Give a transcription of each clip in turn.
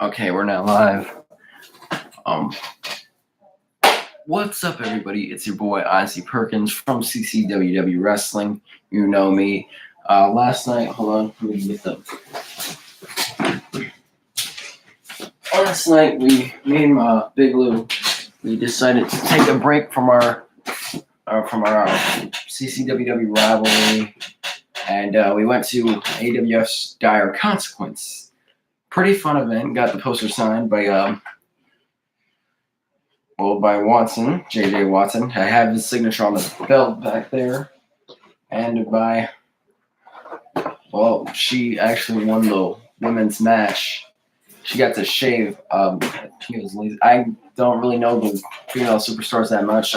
Okay, we're now live. Um, what's up, everybody? It's your boy Ozzy Perkins from CCWW Wrestling. You know me. Last night, hold on, let me get the. Last night, me and Big Lou, we decided to take a break from our CCWW rivalry, and we went to AWF's Dire Consequence. Pretty fun event. Got the poster signed by Watson, JJ Watson. I have his signature on the belt back there. And she actually won the women's match. She got to shave. I don't really know the female superstars that much.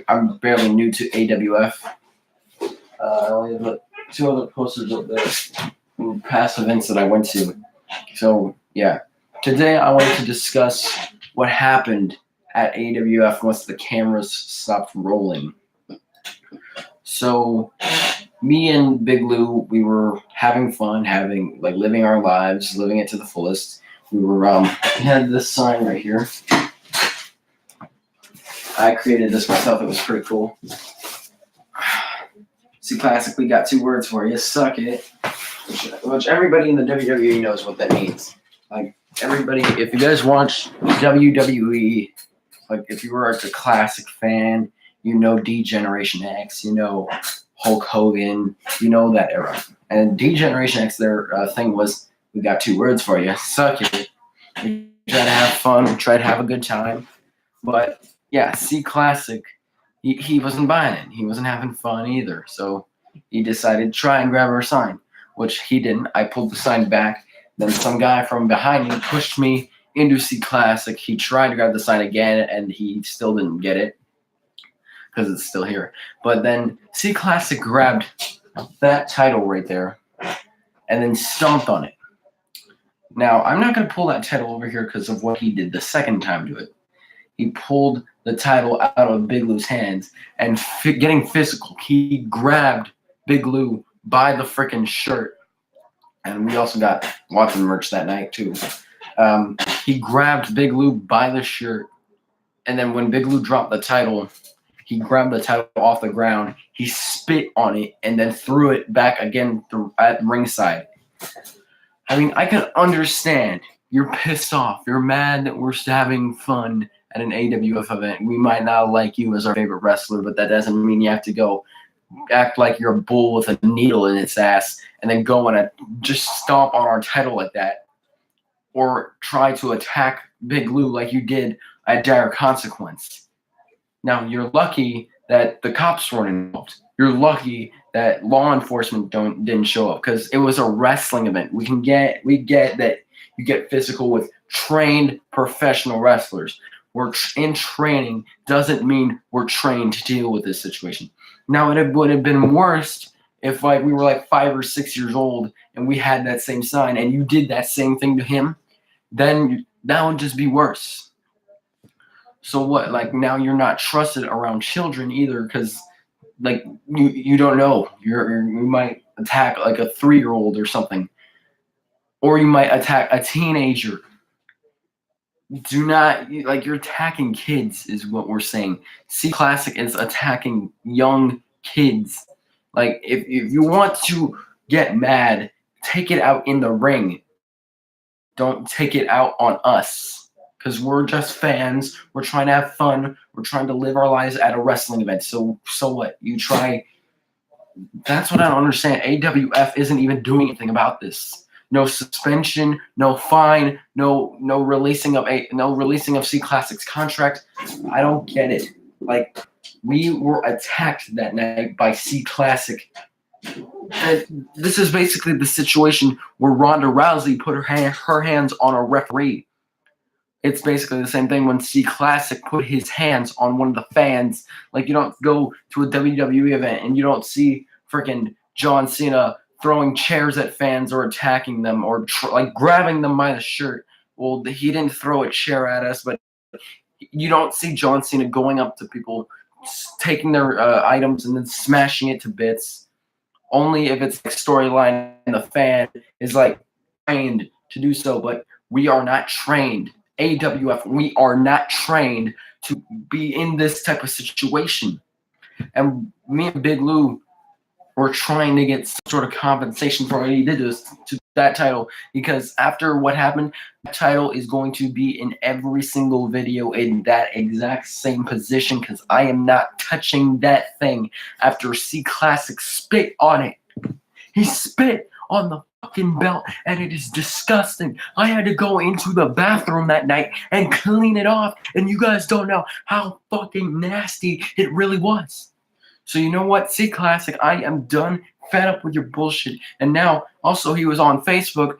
I'm barely new to AWF. I only have two other posters of the past events that I went to. So, yeah. Today I wanted to discuss what happened at AWF once the cameras stopped rolling. So, me and Big Lou, we were having fun, living our lives, living it to the fullest. We had this sign right here. I created this myself. It was pretty cool. C-lassic, we got 2 words for you. Suck it. Which everybody in the WWE knows what that means. Like, everybody, if you guys watch WWE, like, if you were a classic fan, you know D-Generation X, you know Hulk Hogan, you know that era. And D-Generation X, their thing was, we got 2 words for you. Suck it. We try to have fun. We try to have a good time. But, yeah, C-Classic, he wasn't buying it. He wasn't having fun either. So he decided to try and grab our sign, which he didn't. I pulled the sign back. Then some guy from behind me pushed me into C-Classic. He tried to grab the sign again, and he still didn't get it because it's still here. But then C-Classic grabbed that title right there and then stomped on it. Now, I'm not going to pull that title over here because of what he did the second time to it. He pulled the title out of Big Lou's hands and getting physical. He grabbed Big Lou by the freaking shirt. And we also got Watson merch that night, too. He grabbed Big Lou by the shirt. And then when Big Lou dropped the title, he grabbed the title off the ground. He spit on it and then threw it back again at ringside. I mean, I can understand. You're pissed off. You're mad that we're having fun at an AWF event. We might not like you as our favorite wrestler, but that doesn't mean you have to go act like you're a bull with a needle in its ass and then go and just stomp on our title like that, or try to attack Big Lou like you did at Dire Consequence. Now, you're lucky that the cops weren't involved. You're lucky that law enforcement didn't show up because it was a wrestling event. We get that you get physical with trained professional wrestlers. We're in training doesn't mean we're trained to deal with this situation. Now, it would have been worse if we were 5 or 6 years old and we had that same sign and you did that same thing to him. Then that would just be worse. So what? Now you're not trusted around children either because you don't know. You might attack a 3-year-old or something, or you might attack a teenager. Do not you're attacking kids is what we're saying. C-Classic is attacking young kids. If you want to get mad, take it out in the ring. Don't take it out on us because we're just fans. We're trying to have fun. We're trying to live our lives at a wrestling event. So what? You try. That's what I don't understand. AWF isn't even doing anything about this. No suspension, no fine, no releasing of C-Classic's contract. I don't get it. We were attacked that night by C-Classic. And this is basically the situation where Ronda Rousey put her hands on a referee. It's basically the same thing when C-Classic put his hands on one of the fans. You don't go to a WWE event and you don't see freaking John Cena throwing chairs at fans or attacking them or grabbing them by the shirt. Well, he didn't throw a chair at us, but you don't see John Cena going up to people, taking their items and then smashing it to bits. Only if it's storyline and the fan is trained to do so. But We are not trained. AWF, we are not trained to be in this type of situation. And me and Big Lou were trying to get some sort of compensation for what he did to that title, because after what happened, that title is going to be in every single video in that exact same position, because I am not touching that thing after C-Lassic spit on it. He spit on the fucking belt, and it is disgusting. I had to go into the bathroom that night and clean it off, and you guys don't know how fucking nasty it really was. So you know what, C-Lassic, I am done, fed up with your bullshit. And now, also, he was on Facebook.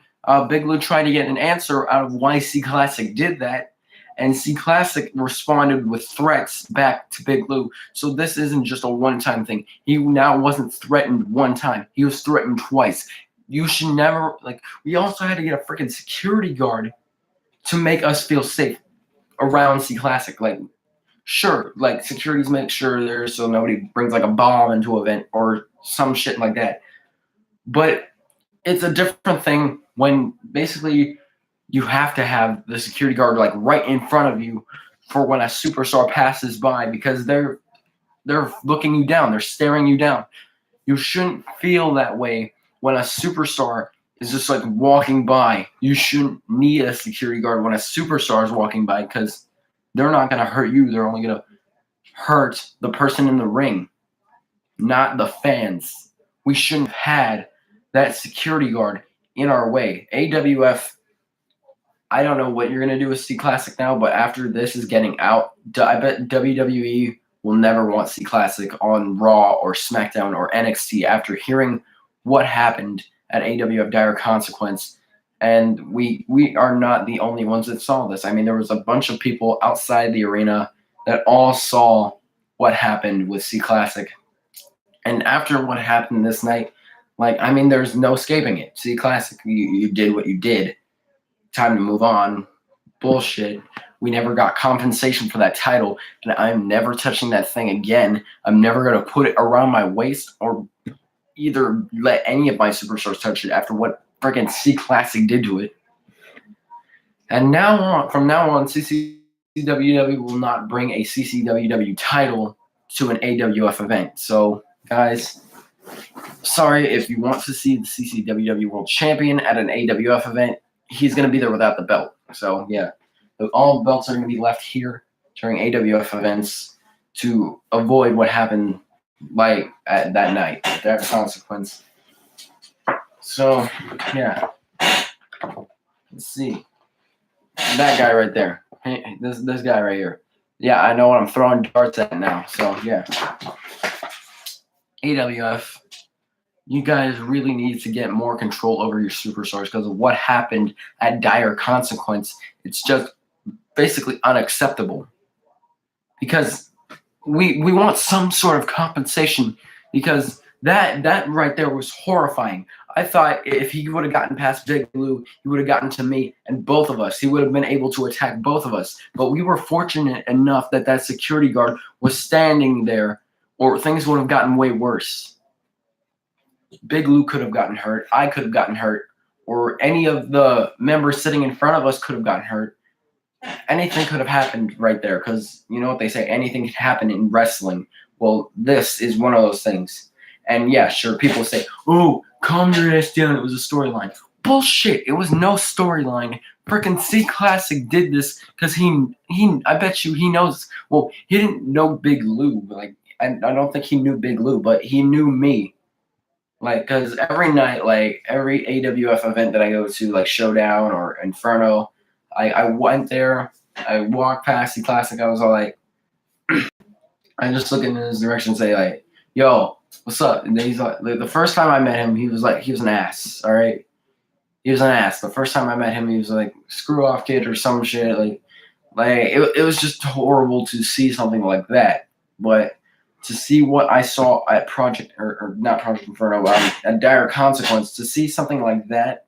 Big Lou tried to get an answer out of why C-Lassic did that, and C-Lassic responded with threats back to Big Lou. So this isn't just a one-time thing. He now wasn't threatened one time. He was threatened twice. You should never, like, we also had to get a freaking security guard to make us feel safe around C-Lassic. Like, sure, like, securities make sure there's so nobody brings like a bomb into an event or some shit like that. But it's a different thing when basically you have to have the security guard like right in front of you for when a superstar passes by, because they're looking you down, they're staring you down. You shouldn't feel that way when a superstar is just like walking by. You shouldn't need a security guard when a superstar is walking by, because they're not going to hurt you. They're only going to hurt the person in the ring, not the fans. We shouldn't have had that security guard in our way. AWF, I don't know what you're going to do with C-Lassic now, but after this is getting out, I bet WWE will never want C-Lassic on Raw or SmackDown or NXT after hearing what happened at AWF Dire Consequence. And we are not the only ones that saw this. I mean, there was a bunch of people outside the arena that all saw what happened with C-Lassic. And after what happened this night, like, I mean, there's no escaping it. C-Lassic, you did what you did. Time to move on. Bullshit. We never got compensation for that title, and I'm never touching that thing again. I'm never going to put it around my waist or either let any of my superstars touch it after what freaking C-Lassic did to it. And from now on, CCWW will not bring a CCWW title to an AWF event. So, guys, sorry, if you want to see the CCWW World Champion at an AWF event, he's going to be there without the belt. So, yeah, all the belts are going to be left here during AWF events to avoid what happened like at that night, that consequence. So, yeah, let's see. That guy right there. Hey, this guy right here. Yeah, I know what I'm throwing darts at now. So, yeah. AWF, you guys really need to get more control over your superstars because of what happened at Dire Consequence. It's just basically unacceptable. Because we want some sort of compensation, because that right there was horrifying. I thought if he would have gotten past Big Lou, he would have gotten to me and both of us. He would have been able to attack both of us. But we were fortunate enough that that security guard was standing there, or things would have gotten way worse. Big Lou could have gotten hurt. I could have gotten hurt. Or any of the members sitting in front of us could have gotten hurt. Anything could have happened right there, because you know what they say, anything can happen in wrestling. Well, this is one of those things. And yeah, sure, people say, oh, calm your ass down, it was a storyline. Bullshit, it was no storyline. Frickin' C-Lassic did this because he I bet you he knows. Well, he didn't know Big Lou. Like, I don't think he knew Big Lou, but he knew me. Like, because every night, like, every AWF event that I go to, like Showdown or Inferno, I went there, I walked past C-Lassic, I was all like, I just look in his direction and say, like, yo, what's up? And then he's like, the first time I met him, he was an ass, all right? He was an ass. The first time I met him, he was like, screw off kid or some shit. Like it was just horrible to see something like that. But to see what I saw at or not Project Inferno, at Dire Consequence, to see something like that,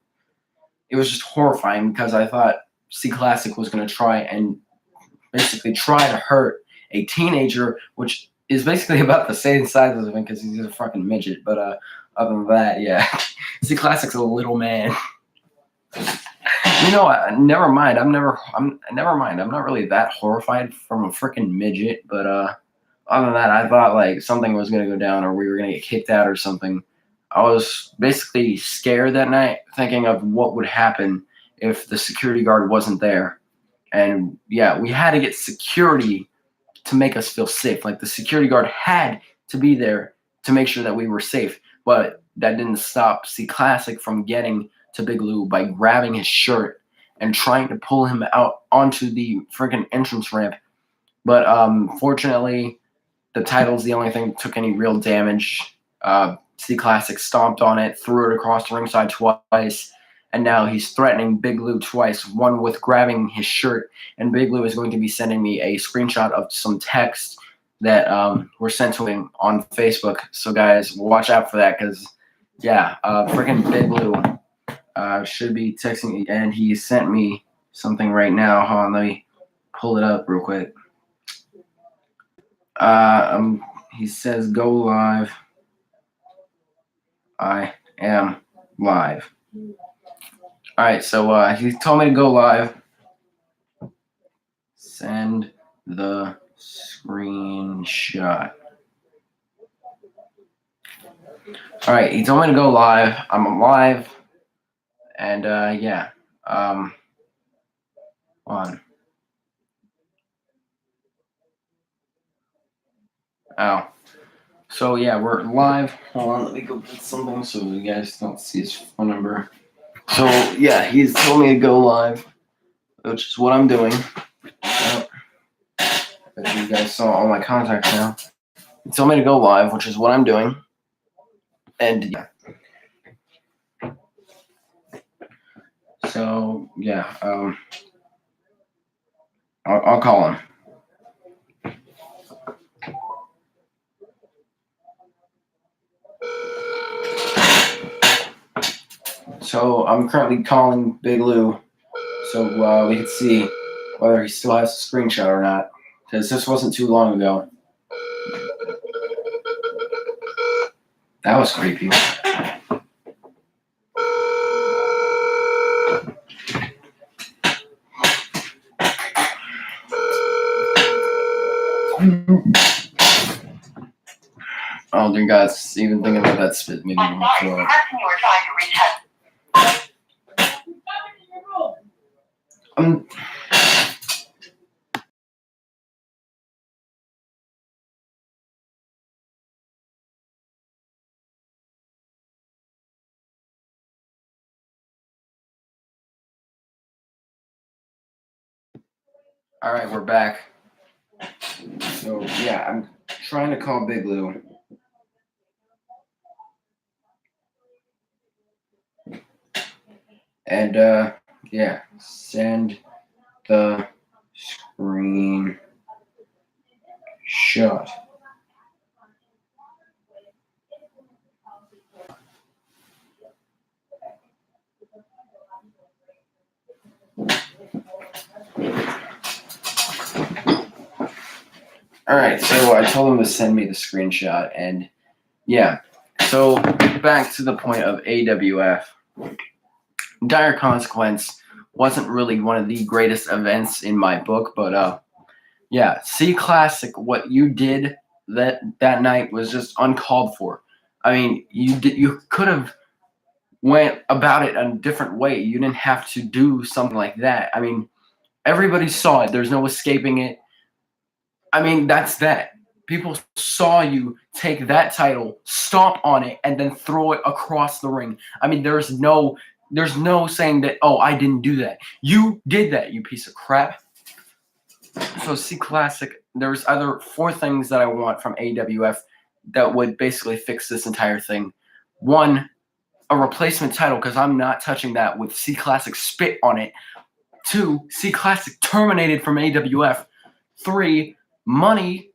it was just horrifying, because I thought C-Lassic was going to try to hurt a teenager, which is basically about the same size as him, because he's a fucking midget. But other than that, yeah, C-Lassic's a little man. Never mind. Never mind. I'm not really that horrified from a freaking midget, but other than that, I thought like something was gonna go down or we were gonna get kicked out or something. I was basically scared that night, thinking of what would happen if the security guard wasn't there. And yeah, we had to get security to make us feel safe. Like the security guard had to be there to make sure that we were safe. But that didn't stop C-Classic from getting to Big Lou by grabbing his shirt and trying to pull him out onto the freaking entrance ramp. But fortunately, the title's the only thing that took any real damage. C-Classic stomped on it, threw it across the ringside twice, and now he's threatening Big Lou twice, one with grabbing his shirt, and Big Lou is going to be sending me a screenshot of some text that were sent to him on Facebook. So guys, watch out for that, because yeah, freaking Big Lou should be texting me, and he sent me something right now. Hold on, let me pull it up real quick. He says, "Go live. I am live." All right, so he told me to go live. Send the screenshot. All right, he told me to go live. I'm live, and yeah, on. Oh, so yeah, we're live. Hold on, let me go put something so you guys don't see his phone number. So yeah, he's told me to go live, which is what I'm doing. As you guys saw all my contacts now. He told me to go live, which is what I'm doing. And yeah. So yeah, I'll call him. So I'm currently calling Big Lou, so we can see whether he still has a screenshot or not, because this wasn't too long ago. That was creepy. Oh dear God, even thinking about that spit made me want to throw up. All right, we're back. So yeah, I'm trying to call Big Lou. And yeah, send the screenshot. All right, so I told him to send me the screenshot, and yeah. So back to the point of AWF. Dire Consequence wasn't really one of the greatest events in my book, but yeah, C-Classic, what you did that night was just uncalled for. I mean, you could have went about it a different way. You didn't have to do something like that. I mean, everybody saw it. There's no escaping it. I mean, that's that. People saw you take that title, stomp on it, and then throw it across the ring. I mean, there's no saying that, oh, I didn't do that. You did that, you piece of crap. So C-Classic, there's other 4 things that I want from AWF that would basically fix this entire thing. 1, a replacement title, because I'm not touching that with C-Classic spit on it. 2, C-Classic terminated from AWF. 3, money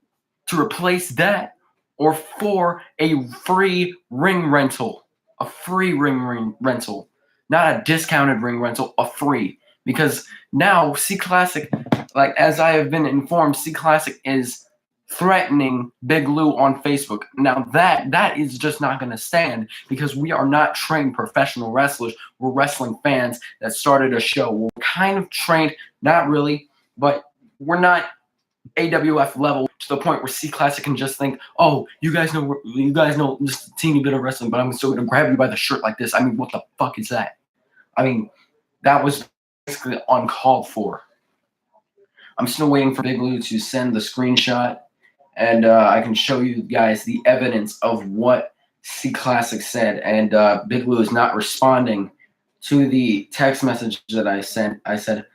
to replace that. Or 4, a free ring rental. A free ring rental. Not a discounted ring rental, a free. Because now C-Classic, like as I have been informed, C-Classic is threatening Big Lou on Facebook. Now that is just not going to stand, because we are not trained professional wrestlers. We're wrestling fans that started a show. We're kind of trained, not really, but we're not AWF level to the point where C-Classic can just think, oh, you guys know just a teeny bit of wrestling, but I'm still going to grab you by the shirt like this. I mean, what the fuck is that? I mean, that was basically uncalled for. I'm still waiting for Big Lou to send the screenshot, and I can show you guys the evidence of what C-Classic said. And Big Lou is not responding to the text message that I sent. I said,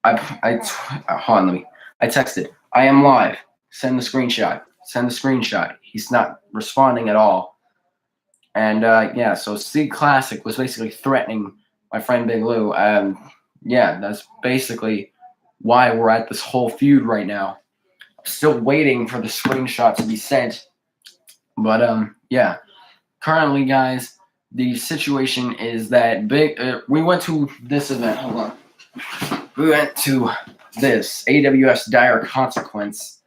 hold on, I texted, I am live. Send the screenshot. Send the screenshot. He's not responding at all. And yeah, so C-Classic was basically threatening my friend Big Lou. Yeah, that's basically why we're at this whole feud right now. I'm still waiting for the screenshot to be sent. But yeah, currently, guys, the situation is that we went to this event. Hold on. We went to this AWF'S Dire Consequence,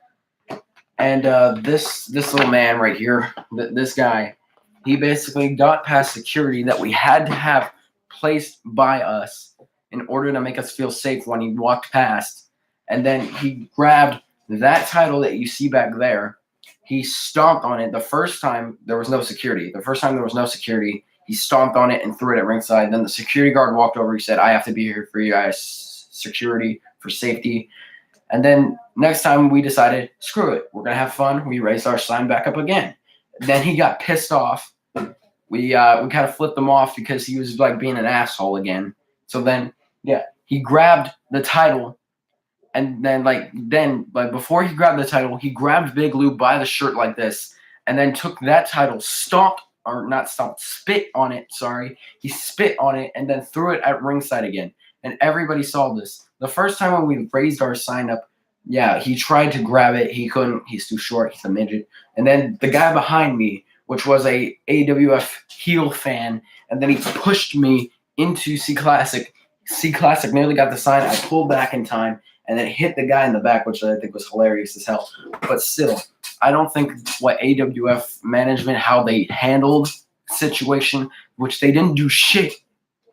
and this little man right here, this guy, he basically got past security that we had to have placed by us in order to make us feel safe when he walked past. And then he grabbed that title that you see back there. He stomped on it. The first time there was no security. He stomped on it and threw it at ringside. Then the security guard walked over. He said, I have to be here for you guys, security, for safety. And then next time we decided, screw it, we're going to have fun. We raised our sign back up again. Then he got pissed off. We kind of flipped him off because he was like being an asshole again. So then, yeah, he grabbed the title, and then before he grabbed the title, he grabbed Big Lou by the shirt like this, and then took that title, spit on it. Sorry, he spit on it and then threw it at ringside again, and everybody saw this. The first time when we raised our sign up, yeah, he tried to grab it, he couldn't. He's too short. He's a midget. And then the guy behind me, which was a AWF heel fan, and then he pushed me into C-Classic. C-Classic nearly got the sign. I pulled back in time, and then hit the guy in the back, which I think was hilarious as hell. But still, I don't think what AWF management, how they handled the situation, which they didn't do shit.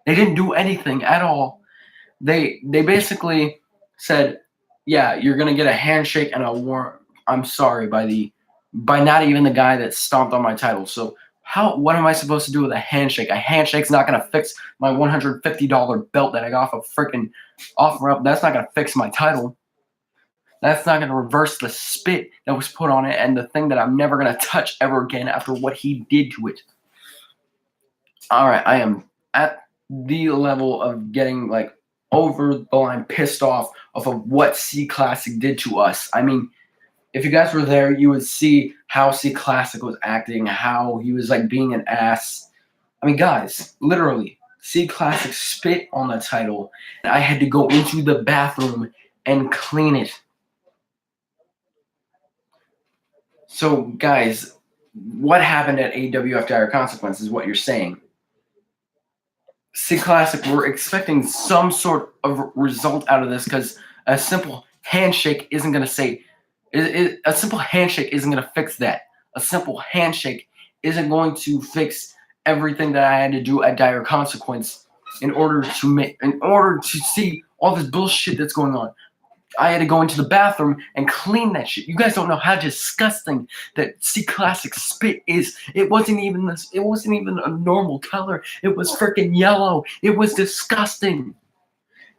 They didn't do anything at all. They basically said, yeah, you're going to get a handshake and a warm I'm sorry by not even the guy that stomped on my title. So what am I supposed to do with a handshake? A handshake's not going to fix my $150 belt that I got off a freaking offer-up. That's not going to fix my title. That's not going to reverse the spit that was put on it and the thing that I'm never going to touch ever again after what he did to it. All right, I am at the level of getting like over the line pissed off of what C-Classic did to us. I mean, if you guys were there, you would see how C-Classic was acting, how he was like being an ass. I mean, guys, literally, C-Classic spit on the title, and I had to go into the bathroom and clean it. So, guys, what happened at AWF Dire Consequence is what you're saying. C-Classic, we're expecting some sort of result out of this, because a simple handshake isn't going to say... A simple handshake isn't going to fix that. A simple handshake isn't going to fix everything that I had to do at Dire Consequence in order to see all this bullshit that's going on. I had to go into the bathroom and clean that shit. You guys don't know how disgusting that C-Classic spit is. It wasn't even a normal color. It was freaking yellow. It was disgusting.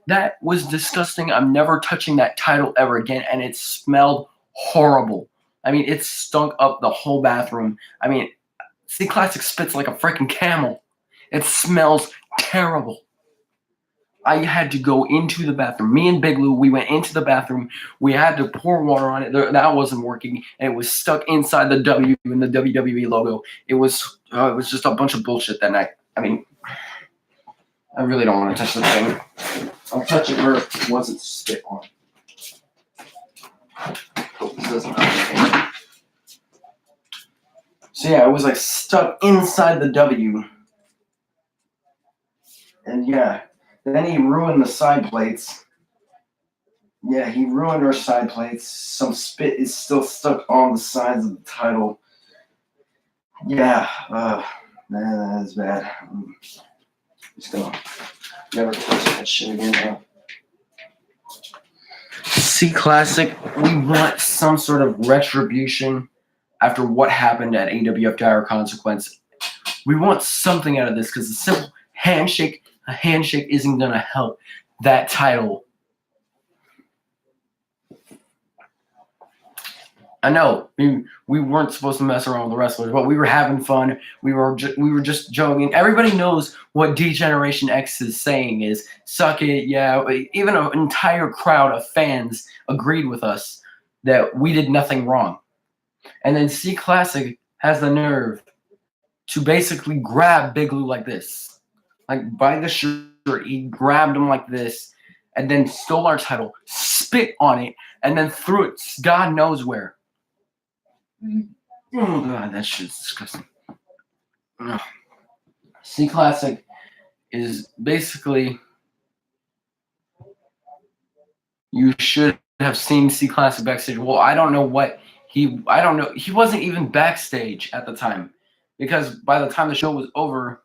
That was disgusting. I'm never touching that title ever again, and it smelled horrible. I mean, it stunk up the whole bathroom. I mean, C-Classic spits like a freaking camel. It smells terrible. I had to go into the bathroom. Me and Big Lou, we went into the bathroom. We had to pour water on it. That wasn't working, and it was stuck inside the W and the WWE logo. It was just a bunch of bullshit that night. I mean, I really don't want to touch the thing. I'll touch it where it wasn't spit on. So yeah, it was like stuck inside the W. And yeah, then he ruined the side plates. Yeah, he ruined our side plates. Some spit is still stuck on the sides of the title. Yeah, man, that is bad. I'm just gonna never touch that shit again. C-Classic, we want some sort of retribution after what happened at AWF Dire Consequence. We want something out of this because a simple a handshake isn't going to help that title. I know we weren't supposed to mess around with the wrestlers, but we were having fun. We were just joking. Everybody knows what D-Generation X is saying is suck it. Yeah, even an entire crowd of fans agreed with us that we did nothing wrong. And then C-Classic has the nerve to basically grab Big Lou like this, like by the shirt. He grabbed him like this, and then stole our title, spit on it, and then threw it God knows where. Oh god, that shit's disgusting. No. C-Classic is basically, you should have seen C-Classic backstage. Well, I don't know. He wasn't even backstage at the time, because by the time the show was over,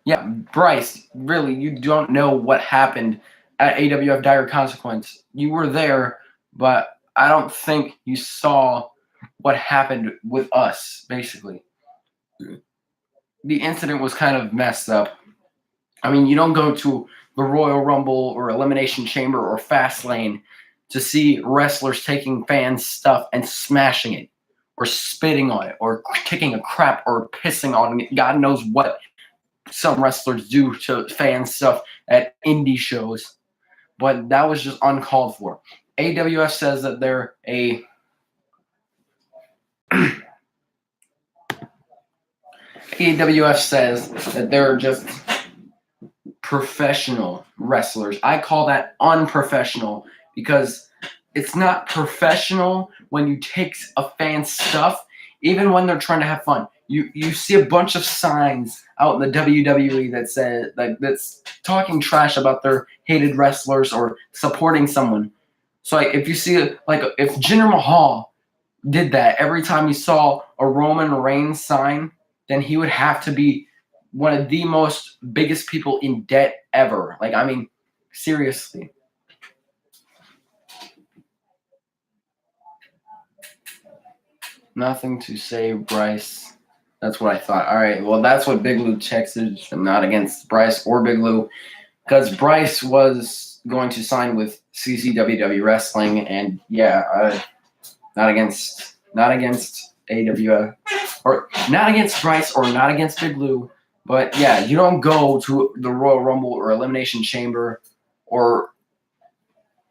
yeah, Bryce, really, you don't know what happened at AWF Dire Consequence. You were there, but I don't think you saw what happened with us, basically. The incident was kind of messed up. I mean, you don't go to the Royal Rumble or Elimination Chamber or Fastlane to see wrestlers taking fans' stuff and smashing it, or spitting on it, or kicking a crap, or pissing on it. God knows what some wrestlers do to fan stuff at indie shows, but that was just uncalled for. AWF says that they're a AWF says that they're just professional wrestlers. I call that unprofessional because it's not professional when you take a fan's stuff, even when they're trying to have fun. You see a bunch of signs out in the WWE that says that's talking trash about their hated wrestlers or supporting someone. So if you see if Jinder Mahal did that every time he saw a Roman Reigns sign, then he would have to be one of the most biggest people in debt ever. Like, I mean, seriously. Nothing to say, Bryce. That's what I thought. All right, well, that's what Big Lou texted. I'm not against Bryce or Big Lou, because Bryce was going to sign with CCWW Wrestling, and yeah, not against AWF, or not against Bryce or not against Big Lou, but yeah, you don't go to the Royal Rumble or Elimination Chamber or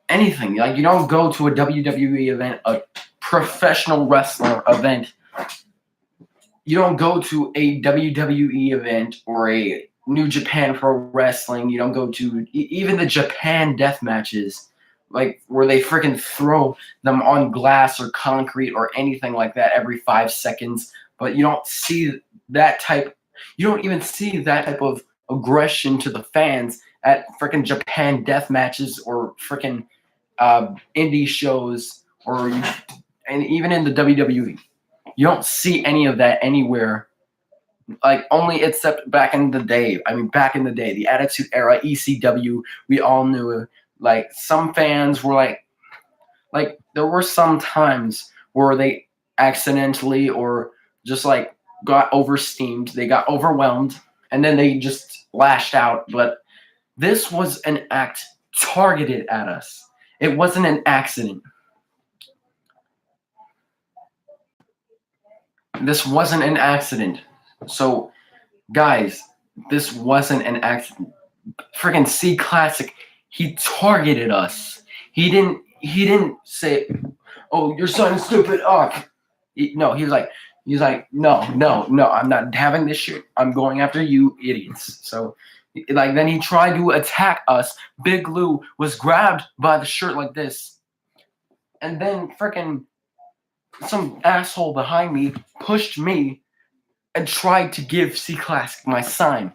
anything. Like, you don't go to a WWE event, a professional wrestler event. You don't go to a WWE event or a New Japan Pro Wrestling. You don't go to even the Japan death matches, like where they freaking throw them on glass or concrete or anything like that every 5 seconds. But you don't see that type. You don't even see that type of aggression to the fans at freaking Japan death matches or freaking indie shows, and even in the WWE. You don't see any of that anywhere, like only except back in the day. I mean, back in the day, the Attitude Era, ECW, we all knew it. Like, some fans were like there were some times where they accidentally or just like got oversteamed, they got overwhelmed, and then they just lashed out. But this was an act targeted at us. It wasn't an accident. This wasn't an accident. So, guys, this wasn't an accident. Freaking C-Classic, he targeted us. He didn't say, "Oh, your son is stupid." Oh, no, he was like, no, I'm not having this shit. I'm going after you idiots. So, like, then he tried to attack us. Big Lou was grabbed by the shirt like this, and then freaking some asshole behind me pushed me and tried to give C-Classic my sign.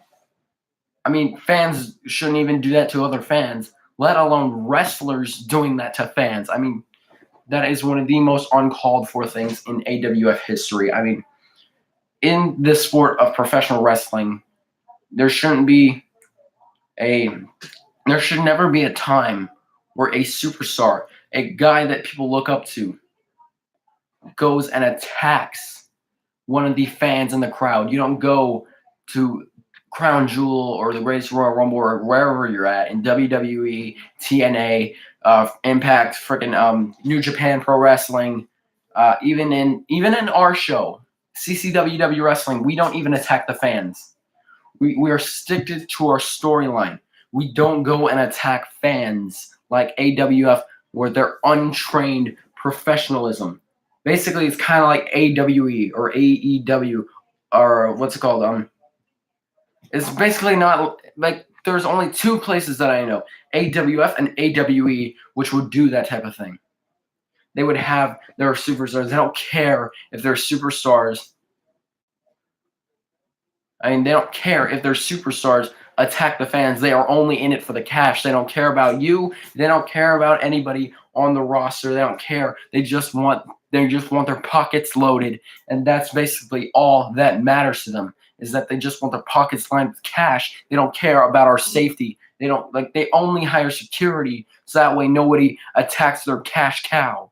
I mean, fans shouldn't even do that to other fans, let alone wrestlers doing that to fans. I mean, that is one of the most uncalled for things in AWF history. I mean, in this sport of professional wrestling, there shouldn't be a there should never be a time where a superstar, a guy that people look up to, goes and attacks one of the fans in the crowd. You don't go to Crown Jewel or the Greatest Royal Rumble or wherever you're at in WWE, TNA, Impact, freaking New Japan Pro Wrestling, even in our show, CCWW Wrestling. We don't even attack the fans. We are stick to our storyline. We don't go and attack fans like AWF, where they're untrained professionalism. Basically, it's kind of like AWE or AEW, or what's it called? It's basically not like there's only two places that I know, AWF and AWE, which would do that type of thing. They would have their superstars. They don't care if they're superstars. I mean, they don't care if their superstars attack the fans. They are only in it for the cash. They don't care about you. They don't care about anybody on the roster. They don't care. They just want their pockets loaded, and that's basically all that matters to them. Is that they just want their pockets lined with cash. They don't care about our safety. They only hire security so that way nobody attacks their cash cow.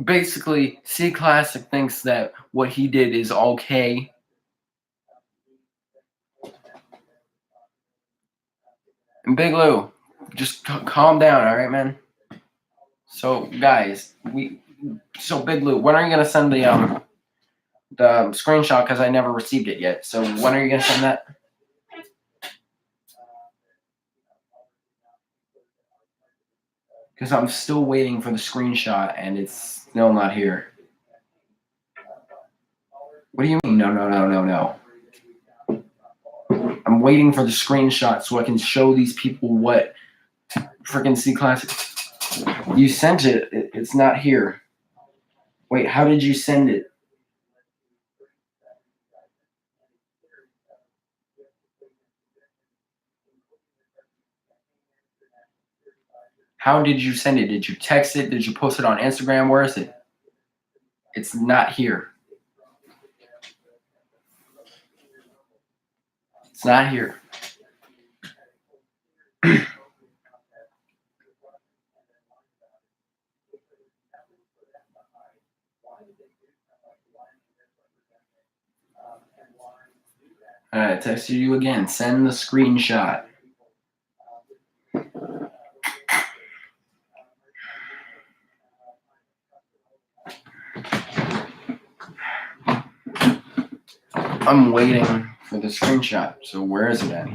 Basically, C-Classic thinks that what he did is okay. And Big Lou, just calm down, all right, man? So, guys, Big Lou, when are you gonna send the screenshot? Because I never received it yet. So, when are you gonna send that? Because I'm still waiting for the screenshot, and it's still not here. What do you mean? No. I'm waiting for the screenshot so I can show these people what freaking C-Classic. You sent it. It's not here. Wait, how did you send it? How did you send it? Did you text it? Did you post it on Instagram? Where is it? It's not here. It's not here. All right, I texted you again. Send the screenshot. I'm waiting for the screenshot. So where is it at?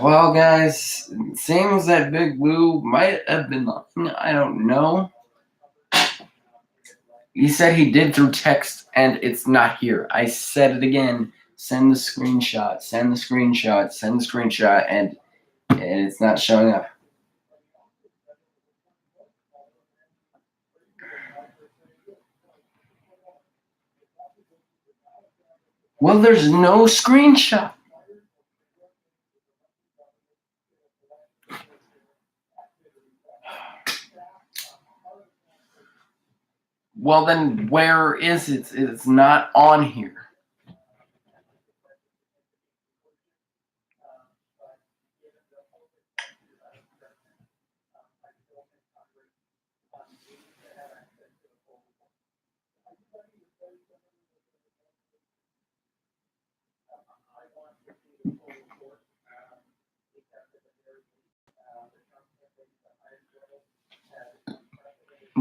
Well, guys, it seems that Big Blue might have been lying. I don't know. He said he did through text, and it's not here. I said it again. Send the screenshot. Send the screenshot. Send the screenshot, and it's not showing up. Well, there's no screenshot. Well, then where is it? It's not on here.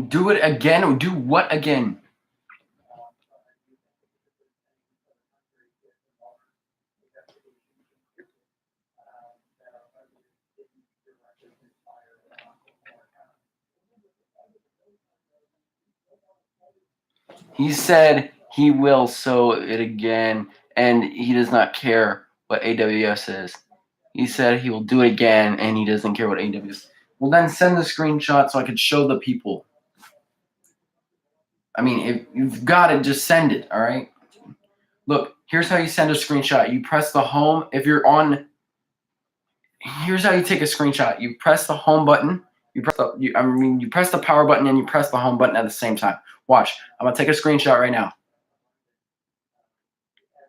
Do it again. Do what again? He said he will sew it again, and he does not care what AWS is. He said he will do it again, and he doesn't care what AWS is. Well, then send the screenshot so I could show the people. I mean, if you've got it, just send it. All right. Look, here's how you send a screenshot. You press the home. If you're on, here's how you take a screenshot. You press the home button. You press the power button and you press the home button at the same time. Watch. I'm gonna take a screenshot right now.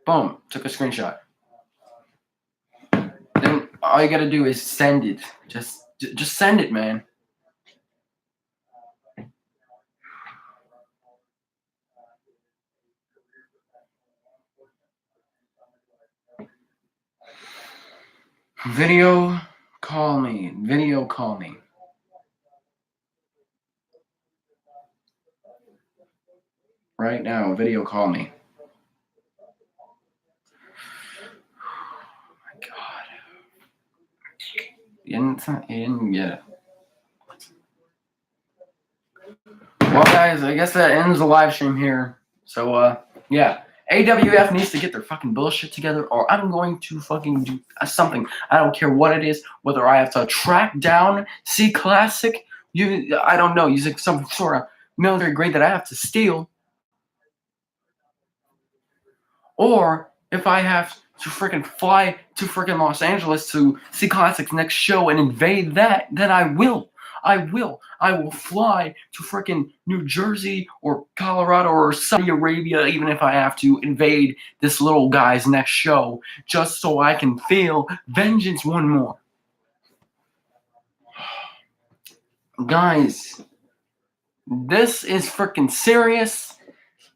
Boom. Took a screenshot. Then all you gotta do is send it. Just send it, man. Video call me. Video call me. Right now, video call me. Oh my God. You didn't get it. Well, guys, I guess that ends the live stream here. So, yeah. AWF needs to get their fucking bullshit together, or I'm going to fucking do something. I don't care what it is, whether I have to track down C-lassic, I don't know, using some sort of military grade that I have to steal, or if I have to freaking fly to freaking Los Angeles to C-lassic's next show and invade that, then I will. I will fly to freaking New Jersey or Colorado or Saudi Arabia, even if I have to invade this little guy's next show, just so I can feel vengeance one more. Guys, this is freaking serious.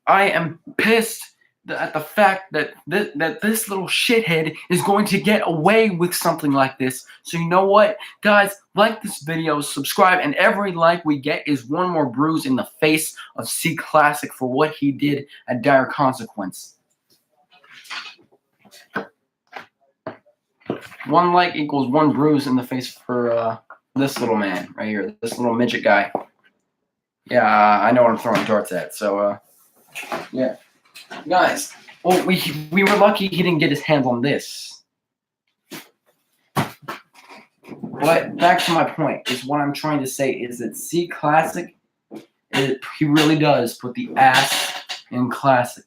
I am pissed at the fact that this little shithead is going to get away with something like this. So you know what, guys, like this video, subscribe, and every like we get is one more bruise in the face of C-lassic for what he did at dire consequence. One like equals one bruise in the face for this little man right here, this little midget guy. Yeah, I know what I'm throwing darts at. So yeah. Guys, well, we were lucky he didn't get his hands on this. But back to my point, is what I'm trying to say is that C-lassic, he really does put the ass in classic.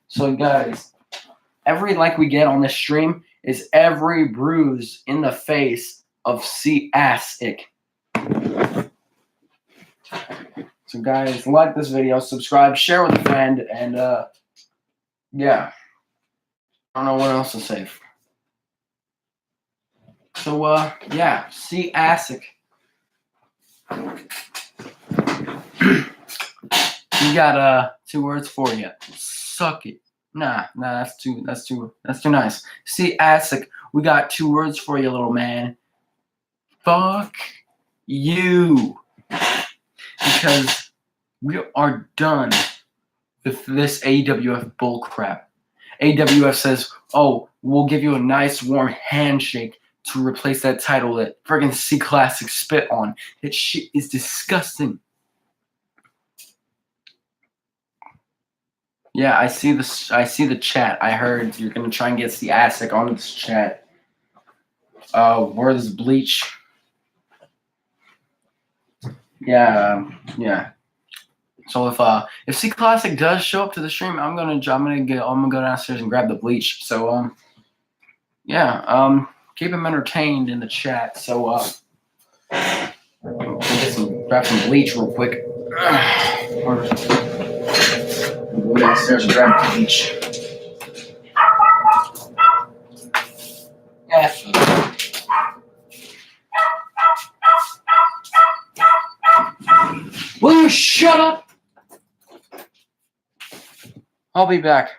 So guys, every like we get on this stream is every bruise in the face of C-lassic. So guys, like this video, subscribe, share with a friend, and yeah. I don't know what else to say. So, yeah, C-lassic. We got 2 words for you. Suck it. Nah, that's too nice. C-lassic. We got 2 words for you, little man. Fuck you. Because we are done with this AWF bullcrap. AWF says, oh, we'll give you a nice warm handshake to replace that title that friggin' C-lassic spit on. That shit is disgusting. Yeah, I see the chat. I heard you're gonna try and get C-lassic onto this chat. Where's Bleach? Yeah, yeah. So if C-lassic does show up to the stream, I'm gonna go downstairs and grab the Bleach. So yeah, keep him entertained in the chat. So grab some Bleach real quick. Go downstairs and grab the Bleach. Yeah. Will you shut up? I'll be back.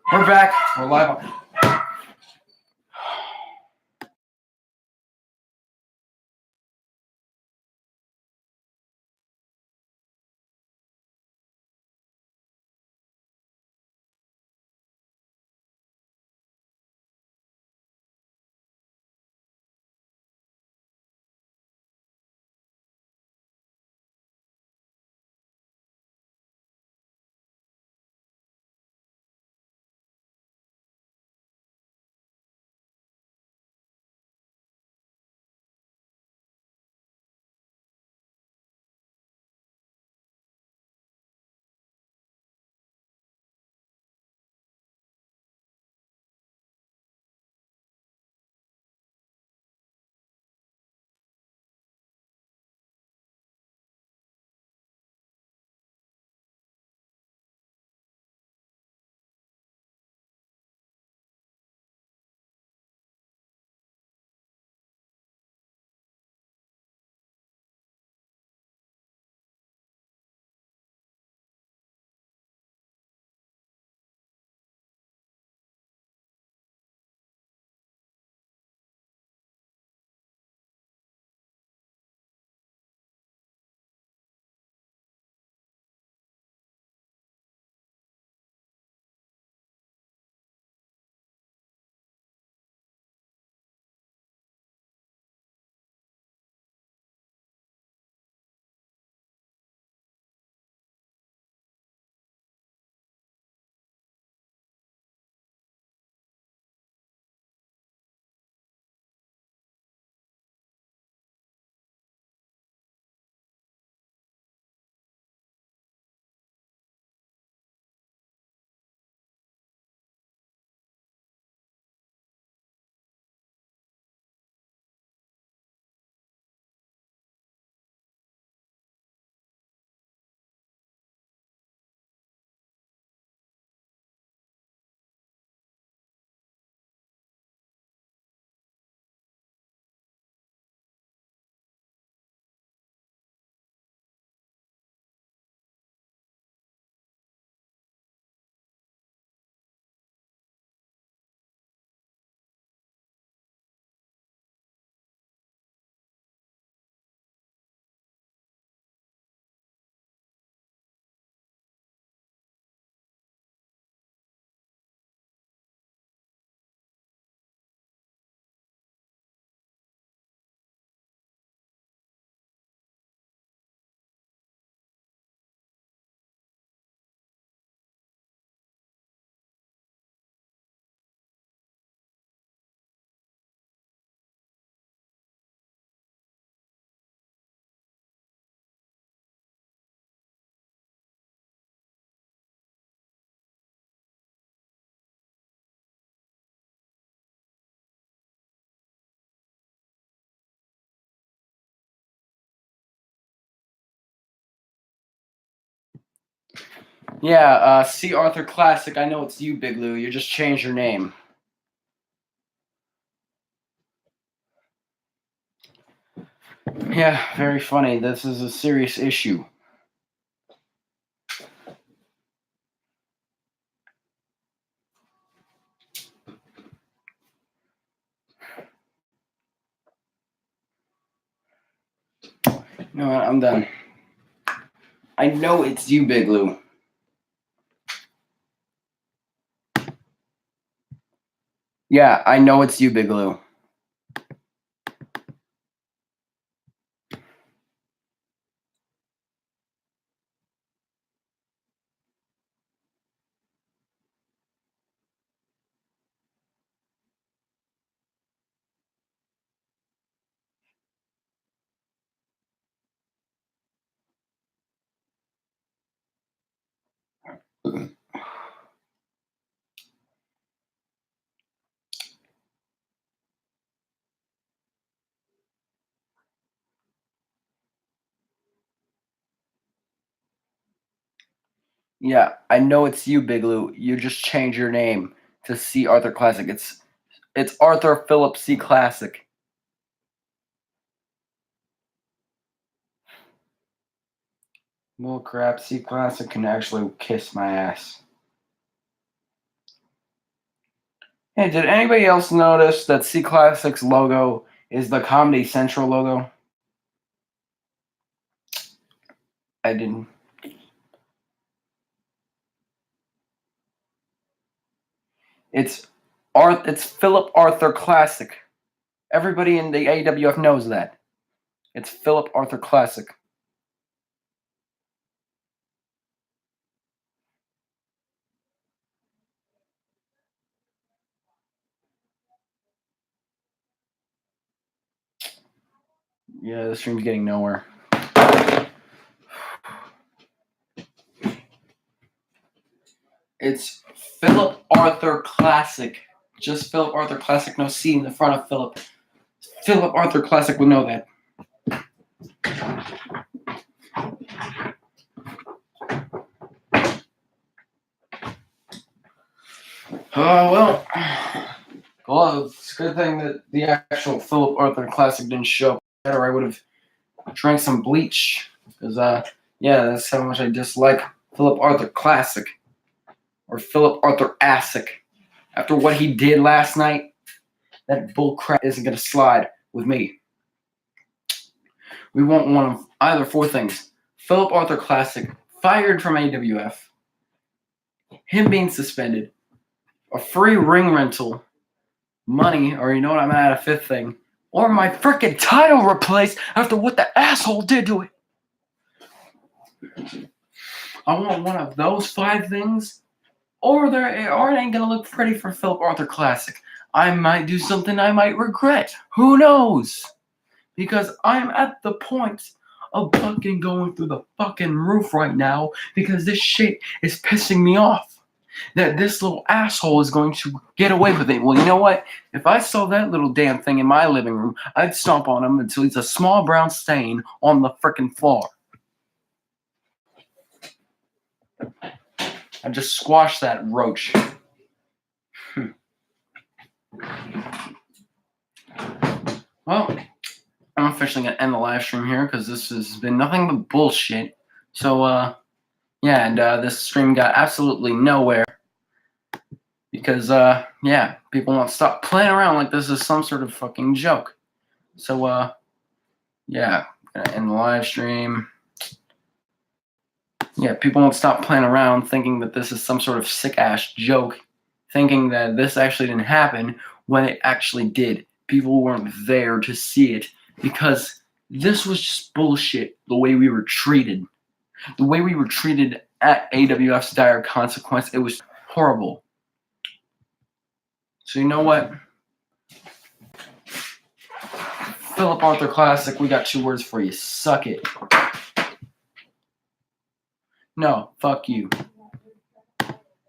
We're back. We're live. Yeah, C. Arthur Classic. I know it's you, Big Lou. You just changed your name. Yeah, very funny. This is a serious issue. No, I'm done. I know it's you, Big Lou. Yeah, I know it's you, Big Lou. Yeah, I know it's you, Big Lou. You just changed your name to C. Arthur Classic. It's Arthur Philip C. Classic. Well, crap. C. Classic can actually kiss my ass. Hey, did anybody else notice that C Classic's logo is the Comedy Central logo? I didn't. It's It's Philip Arthur Classic. Everybody in the AWF knows that. It's Philip Arthur Classic. Yeah, the stream's getting nowhere. It's Philip Arthur Classic. Just Philip Arthur Classic, no C in the front of Philip. Philip Arthur Classic would know that. Well, it's a good thing that the actual Philip Arthur Classic didn't show up, or I would have drank some bleach. Because, yeah, that's how much I dislike Philip Arthur Classic. Or Philip Arthur Asic. After what he did last night, that bullcrap isn't going to slide with me. We want one of either four things. Philip Arthur Classic fired from AWF, him being suspended, a free ring rental, money, or you know what, I'm gonna add a fifth thing, or my frickin' title replaced after what the asshole did to it. I want one of those five things, or it ain't gonna look pretty for Philip Arthur Classic. I might do something I might regret. Who knows? Because I'm at the point of fucking going through the fucking roof right now because this shit is pissing me off. That this little asshole is going to get away with it. Well, you know what? If I saw that little damn thing in my living room, I'd stomp on him until he's a small brown stain on the frickin' floor. I'd just squash that roach. Well, I'm officially going to end the live stream here because this has been nothing but bullshit. So, yeah, and this stream got absolutely nowhere because, yeah, people won't stop playing around like this is some sort of fucking joke. So, yeah, gonna end the live stream. Yeah, people won't stop playing around thinking that this is some sort of sick-ass joke, thinking that this actually didn't happen when it actually did. People weren't there to see it because this was just bullshit, the way we were treated. The way we were treated at AWF's Dire Consequence, it was horrible. So you know what? Philip Arthur Classic, we got two words for you. Suck it. No, fuck you.